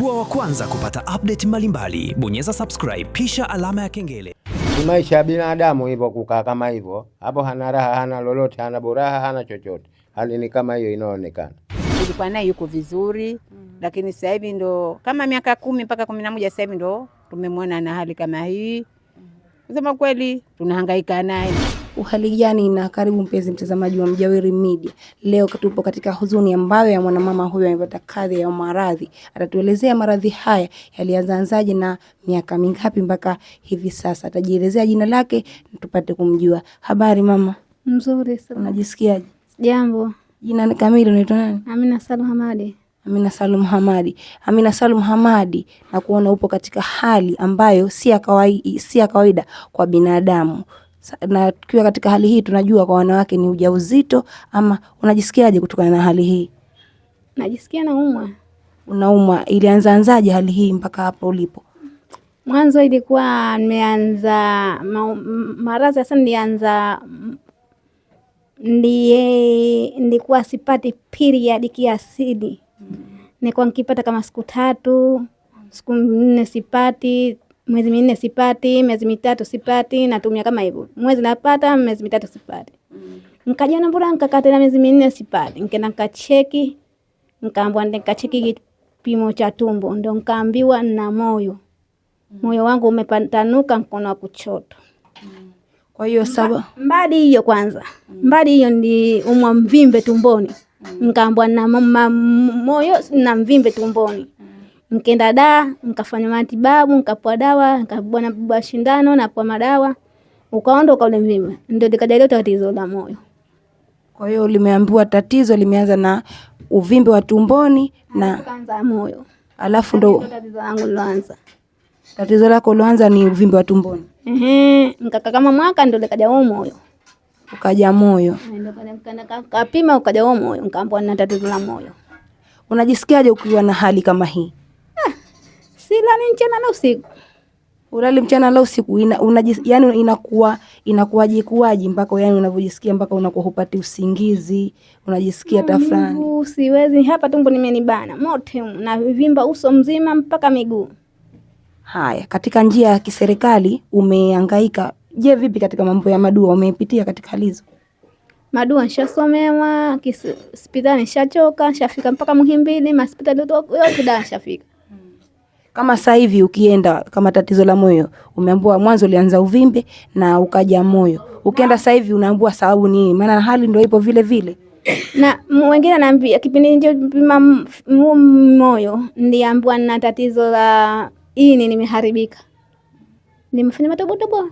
Kuwa wa kwanza kupata update mbalimbali, bonyeza subscribe kisha alama ya kengele. Ni maisha ya binadamu hivyo, kukaa kama hivyo. Hapo hana raha, hana lolote, hana buraha, hana chochote. Hali ni kama hiyo inaonekana. Tulikuwa naye yuko vizuri, lakini sasa hivi ndo kama miaka 10 mpaka 11 sasa hivi ndo tumemwona na hali kama hii. Kusema kweli tunahangaika naye. Uhali gani na karibu mpenzi mtazamaji wa Mjawiri Media. Leo tupo katika huzuni ambayo ya mwanamama huyu amepata kadhi ya maradhi. Atatuelezea maradhi haya yalianzaje na miaka mingapi mpaka hivi sasa. Atajielezea jina lake tupate kumjua. Habari mama? Mzuri sana. Unajisikiaje? Jambo. Jina kamili unaitwa nani? Amina Salum Hamadi. Amina Salum Hamadi. Amina Salum Hamadi, na kuona upo katika hali ambayo si ya kawaida kwa binadamu. Na tukiwa katika hali hii tunajua kwa wanawake ni ujauzito, ama unajisikiaje kutokana na hali hii? Najisikia naumwa. Unaumwa. Ilianzaje hali hii mpaka hapo ulipo? Mwanzo ilikuwa nimeanza maradhi sana, nilikuwa sipati period kiasili. Nilikuwa nikipata kama siku 3, siku 4 sipati, mwezi 4 sipati, miezi 3 sipati, natumia kama hivyo. Mwezi napata, miezi 3 sipati. Nikajiona bora nikakaa tena miezi 4 sipati. Nikaenda nikacheki, nikaambiwa nikacheki kipimo cha tumbo, ndio nikaambiwa na moyo. Moyo wangu umepatanuka mkono wa kushoto. Kwa hiyo mbadi hiyo kwanza. Mbadi hiyo ni mvimbe tumboni. Nikaambiwa na moyo na mvimbe tumboni. Nikaenda nikafanya matibabu, nikapewa dawa, nikapewa shindano na kwa madawa. Ukaondoka ule mvimbe. Ndio likajaliwa tatizo la moyo. Kwa hiyo limeambiwa tatizo limeanza na uvimbe wa tumboni na kaanza moyo. Alafu ndo tatizo langu lianza. Tatizo lako lianza ni uvimbe wa tumboni. Nikaka kama mwaka ndio likaja moyo. Ukaja moyo. Ndio kapima ukaja moyo, nikaambiwa nina tatizo la moyo. Unajisikiaje ukiwa na hali kama hii? Silali mchana na usiku. Ulali mchana na usiku, yani inakuwaje kuwaje mpaka yani unavyojisikia mpaka unakuwa hupati usingizi, unajisikia tafrani? Siwezi, hapa tumbo nimenibana mote na vivimba uso mzima mpaka miguu. Haya, katika njia ya kiserikali umehangaika. Je, vipi katika mambo ya madua umepitia katika hali hizo? Madua nishasomewa, hospitali nishachoka, nishafika mpaka Muhimbili, hospitali yote nishafika. Kama sasa hivi ukienda kama tatizo la moyo, umeambiwa mwanzo ulianza uvimbe na ukaja moyo. Ukienda sasa hivi unaambiwa sababu ni maana hali ndio ipo vile vile. Na wengine ananiambia kipindi ndio moyo niliambiwa na tatizo la ini nimeharibika. Nimefanya matobotobo.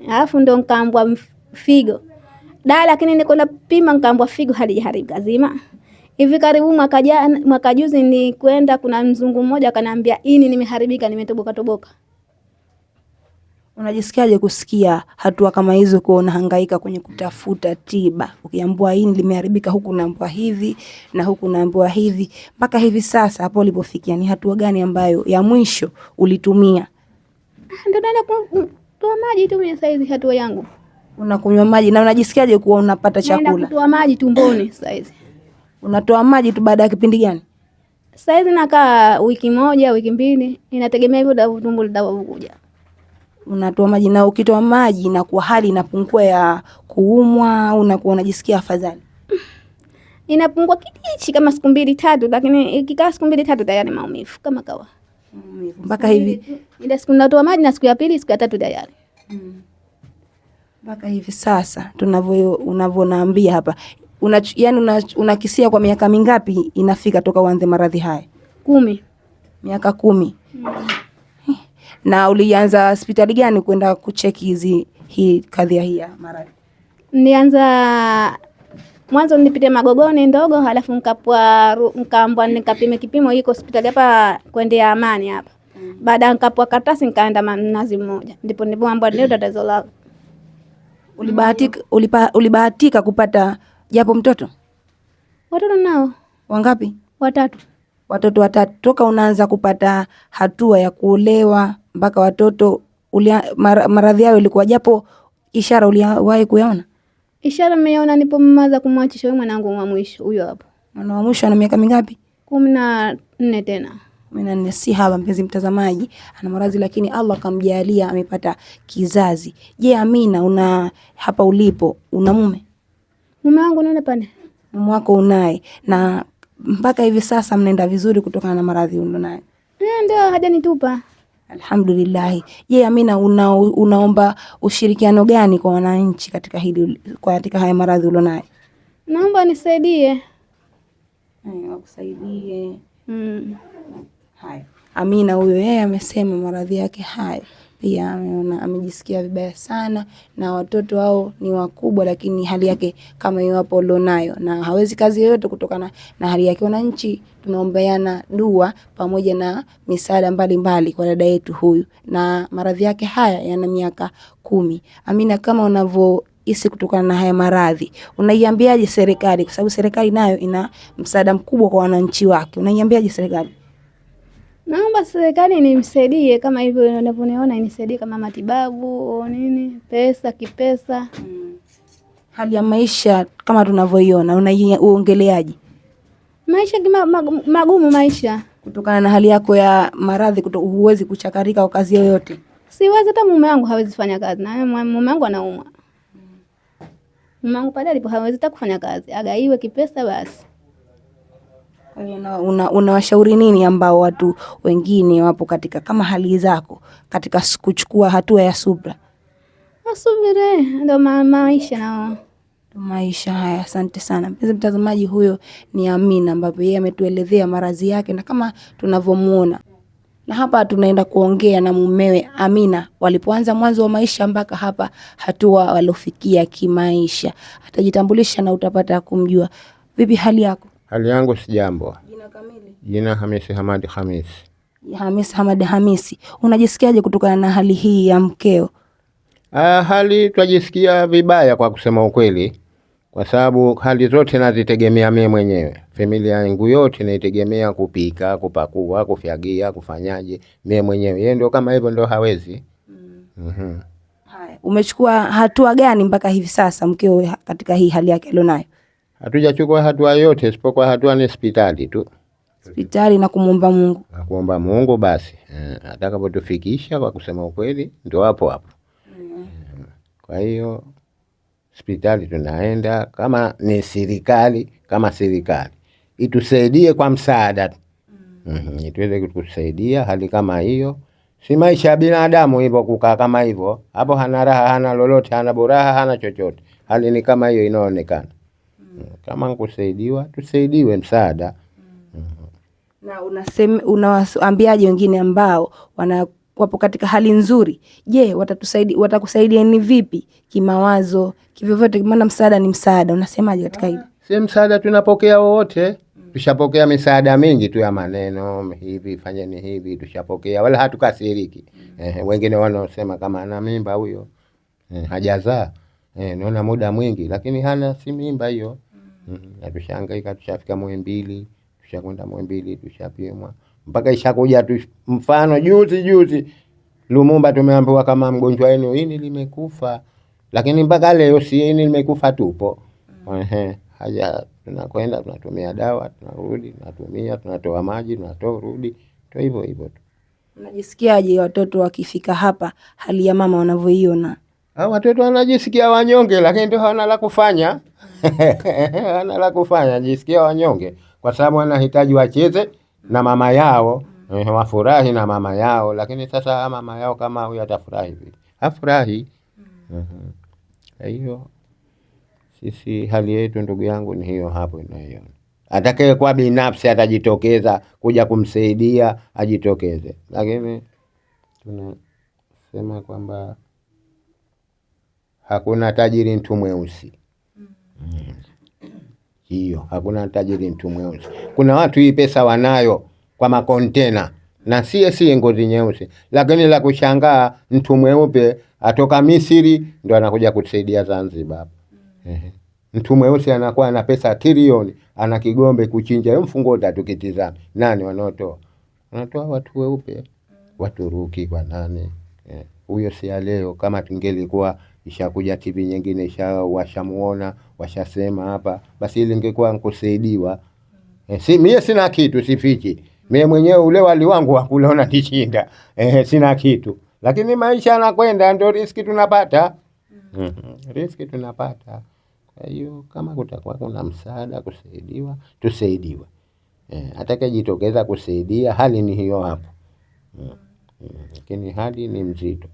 Alafu ndio nikaambiwa figo. Lakini niko na pima nikaambiwa figo halijaharibika zima. Hivi karibu mwaka juzi ni kwenda, kuna mzungu mmoja akaniambia ini nimeharibika, nimetoboka. Unajisikiaje kusikia hatua kama hizo, kwa unahangaika kwenye kutafuta tiba? Ukiambiwa ini limeharibika, huku naambiwa hivi na huku naambiwa hivi, mpaka hivi sasa hapo ulipofikia ni hatua gani ambayo ya mwisho ulitumia? Ndio naenda kutoa maji tumia saizi hatua yangu. Unakunywa maji na unajisikiaje kuwa unapata chakula? Naenda kutoa maji tumboni saizi. Unatoa maji tu baada ya kipindi gani? Saizi nakaa wiki 1, wiki 2, inategemea hivyo tumbo litakapokuja. Unatoa maji, na ukitoa maji na kwa hali inapungua ya kuumwa, unakuwa unajisikia afadhali? Inapungua kidichi kama siku 2 3, lakini ikikaa siku 2 3 tayari maumivu kama kawa. Mpaka hivi ile siku natoa maji na siku ya 2 siku ya 3 tayari. Mpaka hivi sasa unavyonaambia hapa, unakisia kwa miaka mingapi inafika toka uanze maradhi haya? 10. Miaka 10. Na ulianza hospitali gani kwenda kucheki hii kadhia hii ya maradhi? Nilianza mwanzo nilipita Magogoni ndogo, halafu nikaambiwa nikapime kipimo iko hospitali hapa kwendea Amani hapa. Baada nikapwa karatasi nikaenda Mnazi Mmoja. Ndipo nilipoambiwa ndio tatizo langu. Ulibahatika kupata japo mtoto? Watoto nao. Wangapi? 3. Watoto 3. Toka unaanza kupata hatua ya kuolewa mpaka watoto maradhi yao ilikuwa japo ishara uliwahi kuyaona? Ishara nimeona nilipomaliza kumwachisha mwanangu wa mwisho huyo hapo. Mwana wa mwisho ana miaka mingapi? 14 tena. 14 si haba, mpenzi mtazamaji, ana maradhi lakini Allah akamjalia amepata kizazi. Je, Amina, una hapa ulipo una mume? Mume wangu nani pale? Mume wako unaye, na mpaka hivi sasa mnaenda vizuri kutokana na maradhi unayo? Ndio hajanitupa. Alhamdulillah. Je, Amina, unaomba ushirikiano gani kwa wananchi katika haya maradhi ulionayo? Naomba nisaidie. Wakusaidie. Haya. Amina huyo yeye amesema maradhi yake haya. Pia ameona amejisikia vibaya sana, na watoto wao ni wakubwa lakini hali yake kama hiyo hapo ulionayo, na hawezi kazi yoyote kutokana na hali yake. Wananchi tunaombeana dua pamoja na misaada mbalimbali kwa dada yetu huyu, na maradhi yake haya yana miaka 10. Amina, kama unavyohisi kutokana na haya maradhi, unaiambiaje serikali, kwa sababu serikali nayo ina msaada mkubwa kwa wananchi wake? Unaiambiaje serikali? Naomba serikali nimsaidie kama hivyo unavyoniona, inisaidie kama matibabu nini, pesa kipesa. Hali ya maisha kama tunavyoiona, unaongeleaje? Maisha magumu maisha. Kutokana na hali yako ya maradhi huwezi kuchakarika kwa kazi yoyote? Siwezi, hata mume wangu hawezi fanya kazi, na mume wangu anaumwa. Mume wangu pale alipo hawezi hata kufanya kazi, agaiwe kipesa basi. Unawashauri nini ambao watu wengine wapo katika kama hali zako katika kuchukua hatua ya subra? Asubiri, ndio maisha nao. Maisha haya. Asante sana mpenzi mtazamaji, huyo ni Amina ambapo yeye ametuelezea maradhi yake na kama tunavyomuona. Na hapa tunaenda kuongea na mumewe Amina, walipoanza mwanzo wa maisha mpaka hapa hatua walofikia kimaisha. Atajitambulisha na utapata kumjua. Vipi hali yako? Hali yangu si jambo. Jina kamili? Jina Hamisi Hamadi Hamisi. Hamisi Hamadi Hamisi. Unajisikiaje kutokana na hali hii ya mkeo? Hali twajisikia vibaya kwa kusema ukweli, kwa sababu hali zote nazitegemea mimi mwenyewe. Familia yangu yote naitegemea kupika, kupakua, kufyagia, kufanyaje mimi mwenyewe. Yeye ndio kama hivyo ndio hawezi. Haya, umechukua hatua gani mpaka hivi sasa mkeo katika hii hali yake alionayo? Hatujachukua hatua yote isipokuwa hatua ni hospitali tu. Hospitali na kumuomba Mungu. Na kuomba Mungu basi. Atakapotufikisha kwa kusema ukweli ndio hapo hapo. Kwa hiyo hospitali tunaenda, kama ni serikali, kama serikali itusaidie kwa msaada. Ituweze kutusaidia hali kama hiyo. Si maisha ya binadamu hivyo kukaa kama hivyo. Hapo hana raha, hana lolote, hana buraha, hana chochote. Hali ni kama hiyo inaonekana. Kama kusaidiwa, tusaidiwe msaada. Na unawaambiaje wengine ambao wapo katika hali nzuri? Je, watakusaidia ni vipi? Kimawazo, kivyovyote, maana msaada ni msaada. Unasemaje katika hili? Si msaada tunapokea wote. Tushapokea misaada mingi tu ya maneno, hivi fanyeni hivi, tushapokea, wala hatukasiriki. Wengine wanaosema kama ana mimba huyo, hajazaa, naona muda mwingi lakini hana si mimba hiyo. Na tushangaika, tushafika Muhimbili, tushakwenda Muhimbili, tushapimwa mpaka ishakuja tu. Mfano juzi Lumumba tumeambiwa kama mgonjwa wenu ini limekufa, lakini mpaka leo si ini limekufa tupo. Haja tunakwenda tunatumia dawa, tunarudi tunatumia, tunatoa maji, tunatoa rudi, tu hivyo hivyo tu. Unajisikiaje watoto wakifika hapa, hali ya mama wanavyoiona? Watoto wanajisikia wanyonge, lakini ndio hawana la kufanya. Hawana la kufanya, jisikia wanyonge kwa sababu wanahitaji wacheze na mama yao, wafurahi na mama yao, lakini sasa mama yao kama huyu atafurahi vipi? Hafurahi. Hiyo sisi hali yetu ndugu yangu ni hiyo hapo inayoiona. Atakaye kwa binafsi atajitokeza kuja kumsaidia ajitokeze, lakini tunasema kwamba hakuna tajiri mtu mweusi. Hiyo hakuna tajiri mtu mweusi. Kuna watu hii pesa wanayo kwa makontena na si ngozi nyeusi, lakini la kushangaa mtu mweupe atoka Misri ndio anakuja kutusaidia Zanzibar. Mtu mweusi anakuwa na pesa trilioni, ana Kigombe kuchinja mfungota tukitizama. Nani wanaotoa? Wanatoa watu weupe, Waturuki kwa nani? Huyo si leo, kama tungelikuwa ishakuja TV nyingine washamuona, washasema hapa, basi ile ingekuwa nkusaidiwa. Mimi sina kitu sifichi. Mimi mwenyewe ule wali wangu wa kula unanishinda. Sina kitu. Lakini maisha yanakwenda, ndio riski tunapata. Riski tunapata. Kwa hiyo kama kutakuwa kuna msaada kusaidiwa, tusaidiwe. Atakayejitokeza kusaidia, hali ni hiyo hapo. Lakini hali ni mzito.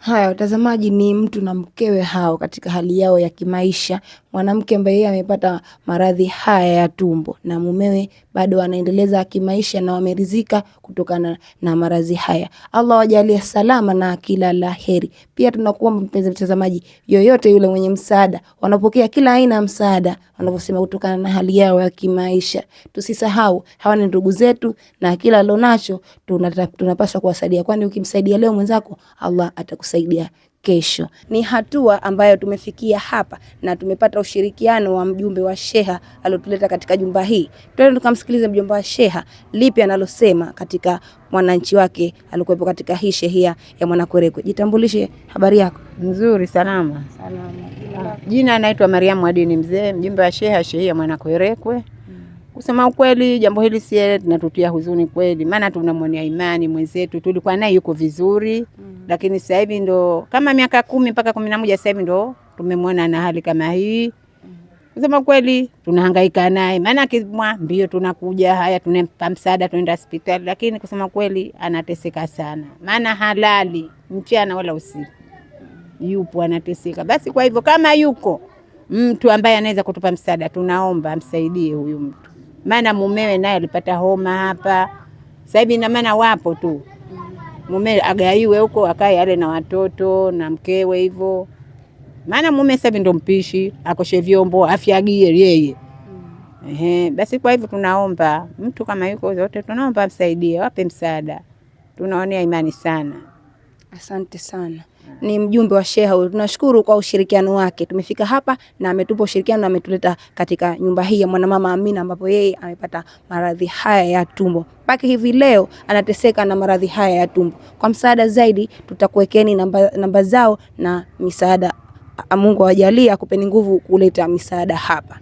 Haya, watazamaji, ni mtu na mkewe hao katika hali yao ya kimaisha. Mwanamke ambaye yeye amepata maradhi haya ya tumbo na mumewe bado anaendeleza kimaisha na wameridhika kutokana na maradhi haya. Allah wajalie salama na kila la heri. Pia tunakuomba mpenzi mtazamaji, yoyote yule mwenye msaada, wanapokea kila aina ya msaada wanaposema kutokana na hali yao ya kimaisha. Tusisahau hawa ni ndugu zetu na kila alonacho tunapaswa kuwasaidia, kwani ukimsaidia leo mwenzako, Allah atakusaidia kesho. Ni hatua ambayo tumefikia hapa na tumepata ushirikiano wa mjumbe wa sheha aliyotuleta katika jumba hii. Twende tukamsikilize mjumbe wa sheha lipi analosema katika mwananchi wake alikuwepo katika hii shehia ya Mwanakwerekwe. Jitambulishe, habari yako? Nzuri, salama. Jina naitwa Mariamu Adini Mzee, mjumbe wa shehia Mwanakwerekwe. Kusema ukweli, jambo hili sie tunatutia huzuni kweli, maana tunamwonea imani mwenzetu, tulikuwa naye yuko vizuri, lakini sasa hivi ndo kama miaka 10 mpaka 11 sasa hivi ndo tumemwona na hali kama hii. Kusema kweli, tunahangaika naye, maana kizimwa mbio tunakuja, haya tunampa msaada, tunaenda hospitali, lakini kusema kweli anateseka sana, maana halali mchana wala usiku, yupo anateseka. Basi kwa hivyo kama yuko mtu ambaye anaweza kutupa msaada, tunaomba amsaidie huyu mtu. Maana mumewe naye alipata homa hapa. Sasa hivi na maana wapo tu. Mume agaiwe huko akae ale na watoto na mkewe hivyo. Maana mume sasa hivi ndo mpishi, akoshe vyombo, afyagie yeye. Basi kwa hivyo tunaomba mtu kama yuko zote tunaomba amsaidie, wape msaada. Tunaonea imani sana. Asante sana. Ni mjumbe wa sheha huyu. Tunashukuru kwa ushirikiano wake. Tumefika hapa na ametupa ushirikiano na ametuleta katika nyumba hii ya Mwanamama Amina, ambapo yeye amepata maradhi haya ya tumbo. Mpaka hivi leo anateseka na maradhi haya ya tumbo. Kwa msaada zaidi tutakuwekeni namba zao na misaada. Mungu awajalie akupeni nguvu kuleta misaada hapa.